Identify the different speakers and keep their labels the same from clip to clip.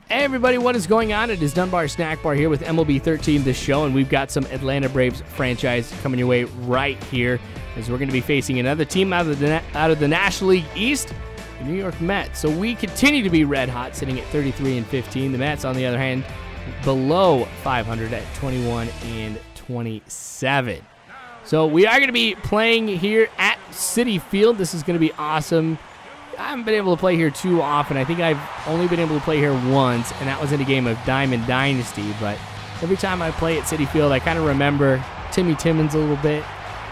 Speaker 1: Hey everybody, what is going on? It is Dunbar Snack Bar here with MLB 13, the show, and we've got some Atlanta Braves franchise coming your way right here as we're going to be facing another team out of the National League East, the New York Mets. So we continue to be red hot, sitting at 33-15. The Mets, on the other hand, below 500 at 21-27. So we are going to be playing here at Citi Field. This is going to be awesome. I haven't been able to play here too often. I think I've only been able to play here once, and that was in a game of Diamond Dynasty. But every time I play at Citi Field, I kind of remember Timmy Timmons a little bit,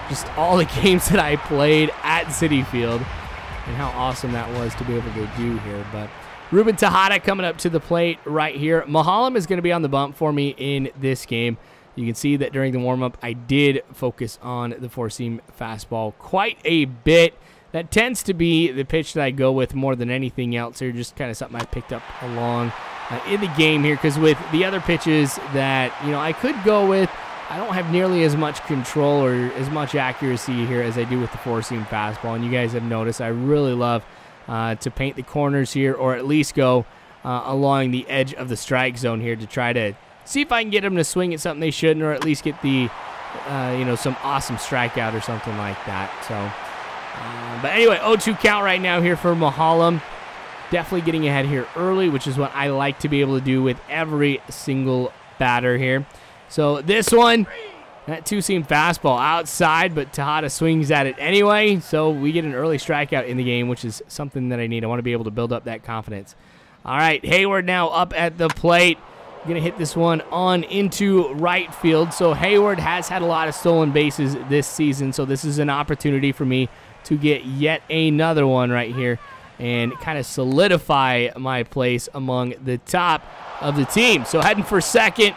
Speaker 1: just all the games that I played at Citi Field and how awesome that was to be able to do here. But Ruben Tejada coming up to the plate right here. Mulholland is going to be on the bump for me in this game. You can see that during the warm-up, I did focus on the four-seam fastball quite a bit. That tends to be the pitch that I go with more than anything else here, just kind of something I picked up along in the game here, because with the other pitches that, I could go with, I don't have nearly as much control or as much accuracy here as I do with the four-seam fastball. And you guys have noticed I really love to paint the corners here, or at least go along the edge of the strike zone here to try to see if I can get them to swing at something they shouldn't, or at least get the, some awesome strikeout or something like that. So. But anyway, 0-2 count right now here for Mulholland. Definitely getting ahead here early, which is what I like to be able to do with every single batter here. So this one, that two-seam fastball outside, but Tejada swings at it anyway. So we get an early strikeout in the game, which is something that I need. I want to be able to build up that confidence. All right, Hayward now up at the plate. Going to hit this one on into right field. So Hayward has had a lot of stolen bases this season, so this is an opportunity for me to get yet another one right here and kind of solidify my place among the top of the team. So heading for second.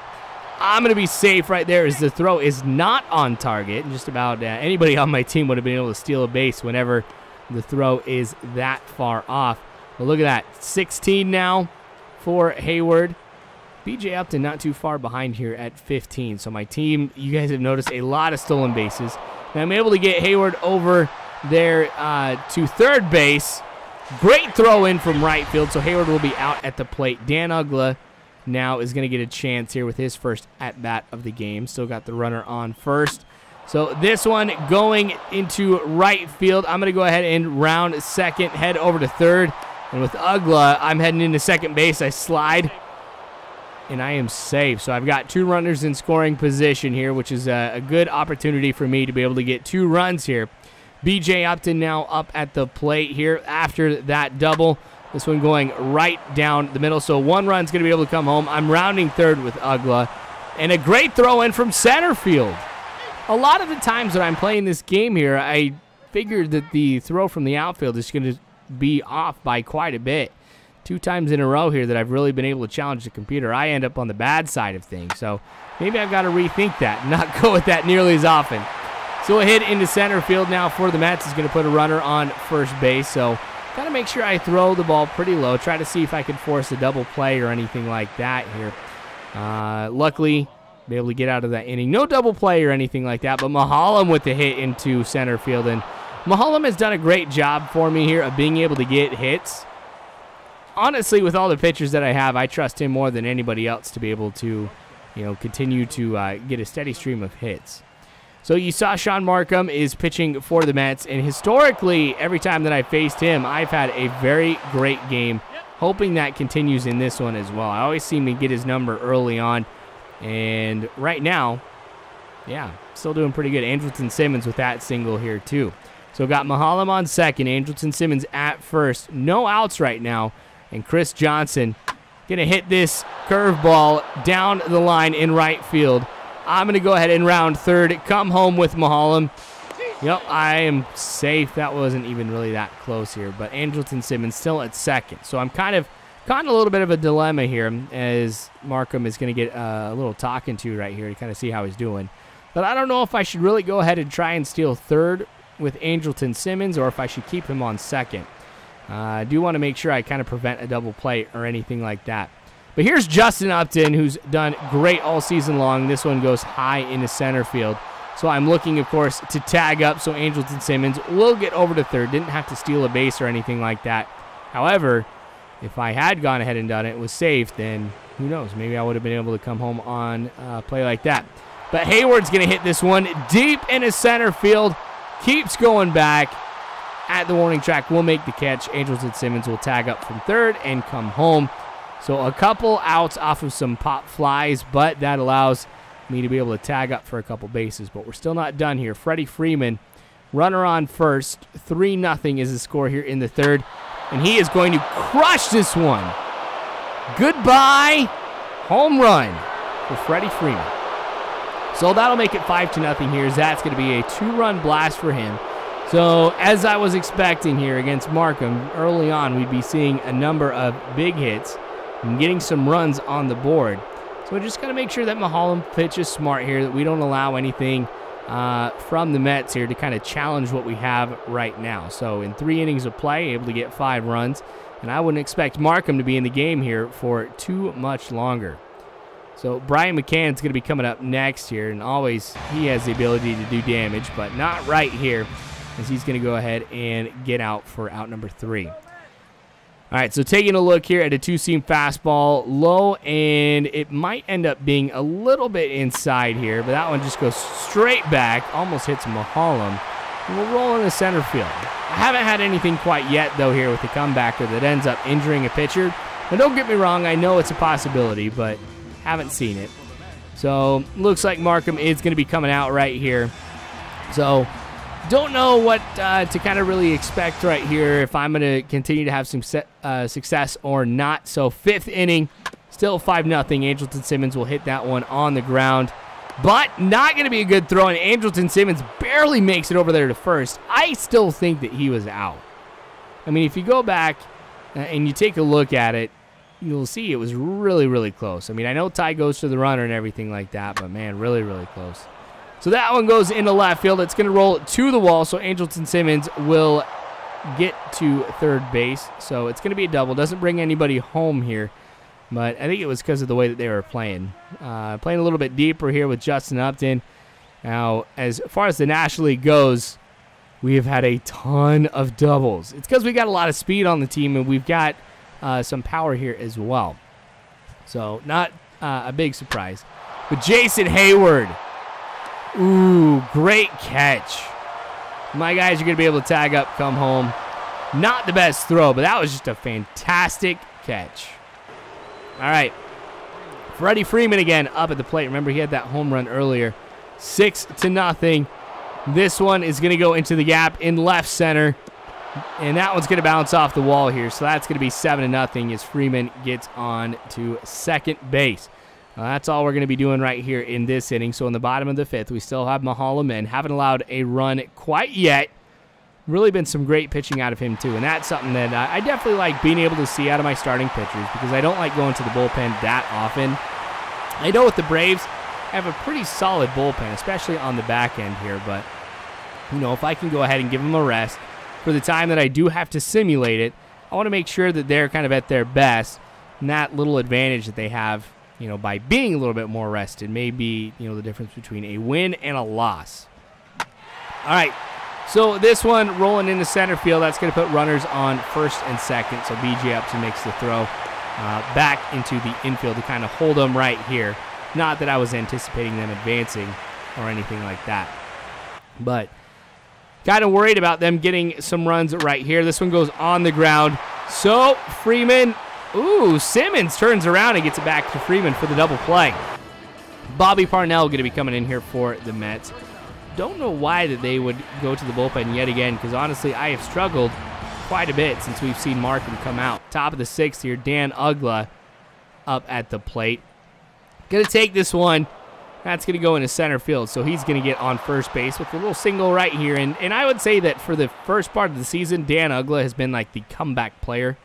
Speaker 1: I'm going to be safe right there as the throw is not on target. Just about anybody on my team would have been able to steal a base whenever the throw is that far off. But look at that. 16 now for Hayward. BJ Upton not too far behind here at 15. So my team, you guys have noticed a lot of stolen bases. And I'm able to get Hayward over there to third base. Great throw in from right field, so Hayward will be out at the plate. Dan Uggla now is going to get a chance here with his first at-bat of the game. Still got the runner on first. So this one going into right field. I'm going to go ahead and round second, head over to third. And with Uggla, I'm heading into second base. I slide, and I am safe. So I've got two runners in scoring position here, which is a good opportunity for me to be able to get 2 runs here. BJ Upton now up at the plate here after that double. This one going right down the middle, so 1 run's going to be able to come home. I'm rounding third with Uggla, and a great throw in from center field. A lot of the times that I'm playing this game here, I figured that the throw from the outfield is going to be off by quite a bit. 2 times in a row here that I've really been able to challenge the computer, I end up on the bad side of things. So maybe I've got to rethink that and not go with that nearly as often. So a hit into center field now for the Mets is going to put a runner on first base. So got to make sure I throw the ball pretty low. Try to see if I can force a double play or anything like that here. Luckily, be able to get out of that inning. No double play or anything like that, but Mulholland with the hit into center field. And Mulholland has done a great job for me here of being able to get hits. Honestly, with all the pitchers that I have, I trust him more than anybody else to be able to, continue to get a steady stream of hits. So you saw Sean Markham is pitching for the Mets, and historically, every time that I faced him, I've had a very great game, hoping that continues in this one as well. I always seem to get his number early on, and right now, yeah, still doing pretty good. Andrelton Simmons with that single here too. So got Mulholland on second, Andrelton Simmons at first. No outs right now, and Chris Johnson going to hit this curveball down the line in right field. I'm going to go ahead and round third, come home with Mulholland. Yep, I am safe. That wasn't even really that close here, but Andrelton Simmons still at second. So I'm kind of caught in a little bit of a dilemma here as Markham is going to get a little talking to right here to kind of see how he's doing. But I don't know if I should really go ahead and try and steal third with Andrelton Simmons or if I should keep him on second. I do want to make sure I kind of prevent a double play or anything like that. But here's Justin Upton, who's done great all season long. This one goes high into center field. So I'm looking, of course, to tag up so Andrelton Simmons will get over to third. Didn't have to steal a base or anything like that. However, if I had gone ahead and done it, was safe, then who knows? Maybe I would have been able to come home on a play like that. But Hayward's going to hit this one deep into center field. Keeps going back at the warning track. Will make the catch. Angels and Simmons will tag up from third and come home. So a couple outs off of some pop flies, but that allows me to be able to tag up for a couple bases. But we're still not done here. Freddie Freeman, runner on first. 3-0 is the score here in the third. And he is going to crush this one. Goodbye. Home run for Freddie Freeman. So that'll make it 5-0 here. That's going to be a 2-run blast for him. So as I was expecting here against Markham, early on we'd be seeing a number of big hits and getting some runs on the board. So we're just going to make sure that Mulholland pitches smart here, that we don't allow anything from the Mets here to kind of challenge what we have right now. So in 3 innings of play, able to get 5 runs. And I wouldn't expect Markham to be in the game here for too much longer. So Brian McCann's going to be coming up next here, and always he has the ability to do damage, but not right here, as he's going to go ahead and get out for out number 3. All right, so taking a look here at a 2-seam fastball, low, and it might end up being a little bit inside here, but that one just goes straight back, almost hits Mulholland, and we'll roll in the center field. I haven't had anything quite yet, though, here with the comebacker that ends up injuring a pitcher. Now, don't get me wrong, I know it's a possibility, but haven't seen it. So looks like Markham is going to be coming out right here. So don't know what to kind of really expect right here, if I'm going to continue to have some success or not. So 5th inning, still 5-0. Angleton Simmons will hit that one on the ground, but not going to be a good throw, and Angleton Simmons barely makes it over there to first. I still think that he was out. I mean, if you go back and you take a look at it, you'll see it was really, really close. I mean, I know tie goes to the runner and everything like that, but, man, really, really close. So that one goes into left field. It's going to roll to the wall, so Angleton Simmons will get to third base. So it's going to be a double. Doesn't bring anybody home here, but I think it was because of the way that they were playing. Playing a little bit deeper here with Justin Upton. Now, as far as the National League goes, we have had a ton of doubles. It's because we got a lot of speed on the team, and we've got some power here as well. So not a big surprise. But Jason Hayward. Ooh, great catch. My guys are going to be able to tag up, come home. Not the best throw, but that was just a fantastic catch. All right. Freddie Freeman again up at the plate. Remember, he had that home run earlier. 6-0. This one is going to go into the gap in left center. And that one's going to bounce off the wall here. So that's going to be 7-0 as Freeman gets on to second base. That's all we're going to be doing right here in this inning. So in the bottom of the 5th, we still have Mulholland in. Haven't allowed a run quite yet. Really been some great pitching out of him too. And that's something that I definitely like being able to see out of my starting pitchers, because I don't like going to the bullpen that often. I know with the Braves, I have a pretty solid bullpen, especially on the back end here. But, you know, if I can go ahead and give them a rest for the time that I do have to simulate it, I want to make sure that they're kind of at their best. And that little advantage that they have, you know, by being a little bit more rested may be, you know, the difference between a win and a loss. All right, so this one rolling into center field. That's going to put runners on first and second. So B.J. Upton makes the throw back into the infield to kind of hold them right here. Not that I was anticipating them advancing or anything like that, but kind of worried about them getting some runs right here. This one goes on the ground. So Freeman, ooh, Simmons turns around and gets it back to Freeman for the double play. Bobby Parnell going to be coming in here for the Mets. Don't know why that they would go to the bullpen yet again, because honestly, I have struggled quite a bit since we've seen Markham come out. Top of the 6th here, Dan Ugla up at the plate. Going to take this one. That's going to go into center field, so he's going to get on first base with a little single right here. And I would say that for the first part of the season, Dan Ugla has been like the comeback player,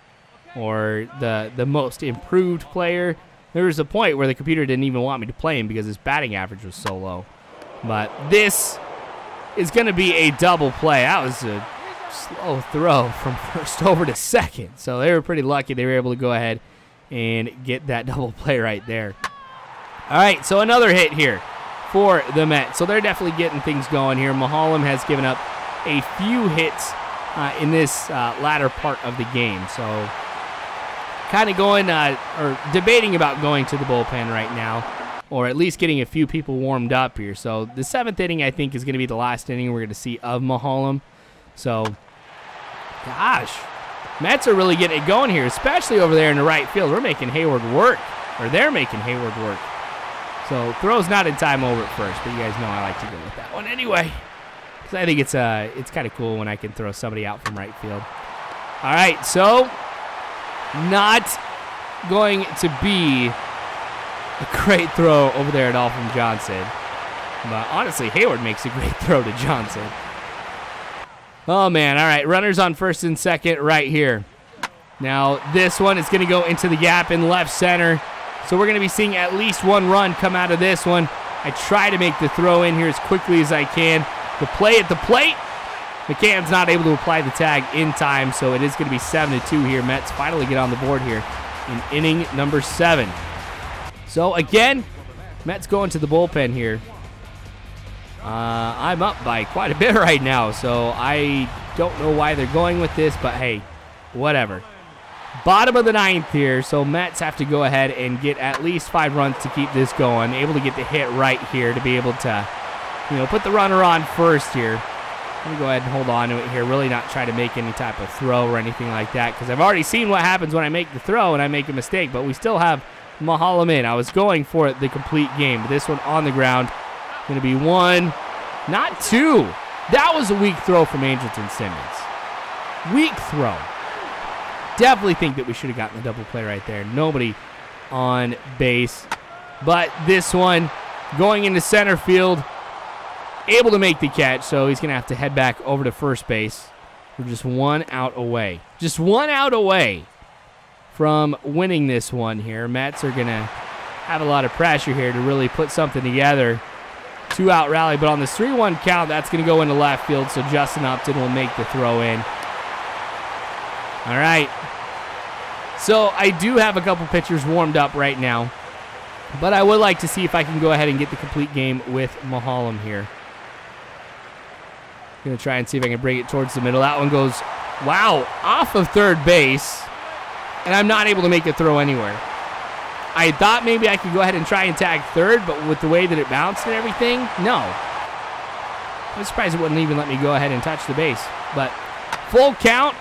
Speaker 1: or the most improved player. There was a point where the computer didn't even want me to play him because his batting average was so low. But this is going to be a double play. That was a slow throw from first over to second. So they were pretty lucky they were able to go ahead and get that double play right there. All right, so another hit here for the Mets. So they're definitely getting things going here. Mulholland has given up a few hits in this latter part of the game. So kind of going or debating about going to the bullpen right now, or at least getting a few people warmed up here. So the 7th inning, I think, is going to be the last inning we're going to see of Mulholland. So, gosh, Mets are really getting it going here, especially over there in the right field. We're making Hayward work, or they're making Hayward work. So throw's not in time over at first, but you guys know I like to go with that one anyway, because I think it's kind of cool when I can throw somebody out from right field. All right, so not going to be a great throw over there at Alvin Johnson. But honestly, Hayward makes a great throw to Johnson. Oh, man. All right, runners on first and second right here. Now, this one is going to go into the gap in left center. So we're going to be seeing at least one run come out of this one. I try to make the throw in here as quickly as I can. The play at the plate. McCann's not able to apply the tag in time, so it is going to be 7-2 here. Mets finally get on the board here in inning number 7. So, again, Mets going to the bullpen here. I'm up by quite a bit right now, so I don't know why they're going with this, but hey, whatever. Bottom of the 9th here, so Mets have to go ahead and get at least 5 runs to keep this going. Able to get the hit right here to be able to, put the runner on first here. Let me go ahead and hold on to it here. Really not try to make any type of throw or anything like that, because I've already seen what happens when I make the throw and I make a mistake, but we still have Mulholland in. I was going for it the complete game, but this one on the ground. Going to be 1, not 2. That was a weak throw from Angelton Simmons. Weak throw. Definitely think that we should have gotten the double play right there. Nobody on base. But this one going into center field, able to make the catch, so he's going to have to head back over to first base. We're just 1 out away. Just 1 out away from winning this one here. Mets are going to have a lot of pressure here to really put something together. 2-out rally, but on this 3-1 count, that's going to go into left field, so Justin Upton will make the throw in. All right. So I do have a couple pitchers warmed up right now, but I would like to see if I can go ahead and get the complete game with Mulholland here. Going to try and see if I can bring it towards the middle. That one goes, wow, off of third base, and I'm not able to make a throw anywhere. I thought maybe I could go ahead and try and tag third, but with the way that it bounced and everything, no. I'm surprised it wouldn't even let me go ahead and touch the base. But full count.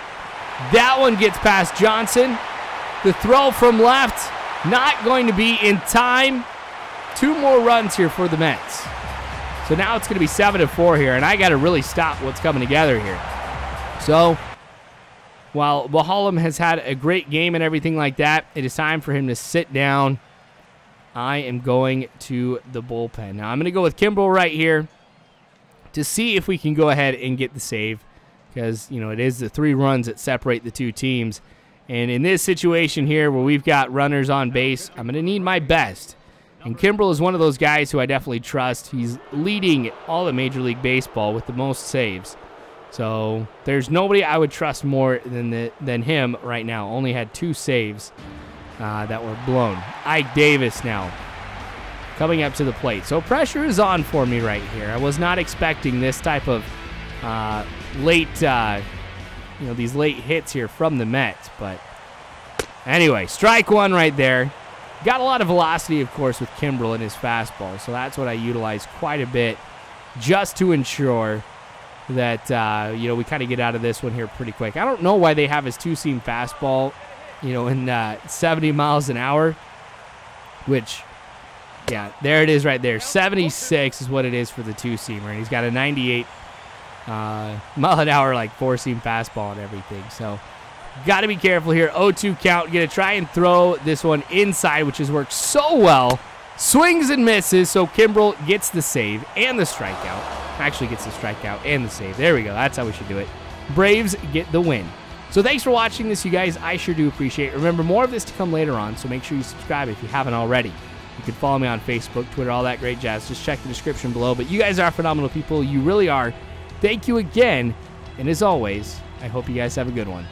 Speaker 1: That one gets past Johnson. The throw from left, not going to be in time. 2 more runs here for the Mets. So now it's going to be 7-4 here, and I got to really stop what's coming together here. So while Mulholland has had a great game and everything like that, it is time for him to sit down. I am going to the bullpen. Now I'm going to go with Kimbrel right here to see if we can go ahead and get the save, because, it is the 3 runs that separate the 2 teams. And in this situation here where we've got runners on base, I'm going to need my best. And Kimbrel is one of those guys who I definitely trust. He's leading all of Major League Baseball with the most saves. So there's nobody I would trust more than him right now. Only had 2 saves that were blown. Ike Davis now coming up to the plate. So pressure is on for me right here. I was not expecting this type of late, these late hits here from the Mets. But anyway, strike 1 right there. Got a lot of velocity, of course, with Kimbrel in his fastball. So that's what I utilize quite a bit just to ensure that, we kind of get out of this one here pretty quick. I don't know why they have his 2-seam fastball, in 70 miles an hour, which, yeah, there it is right there. 76 is what it is for the 2-seamer, and he's got a 98 mile an hour, 4-seam fastball and everything. So got to be careful here. 0-2 count. Going to try and throw this one inside, which has worked so well. Swings and misses, so Kimbrel gets the save and the strikeout. Actually gets the strikeout and the save. There we go. That's how we should do it. Braves get the win. So thanks for watching this, you guys. I sure do appreciate it. Remember, more of this to come later on, so make sure you subscribe if you haven't already. You can follow me on Facebook, Twitter, all that great jazz. Just check the description below. But you guys are phenomenal people. You really are. Thank you again. And as always, I hope you guys have a good one.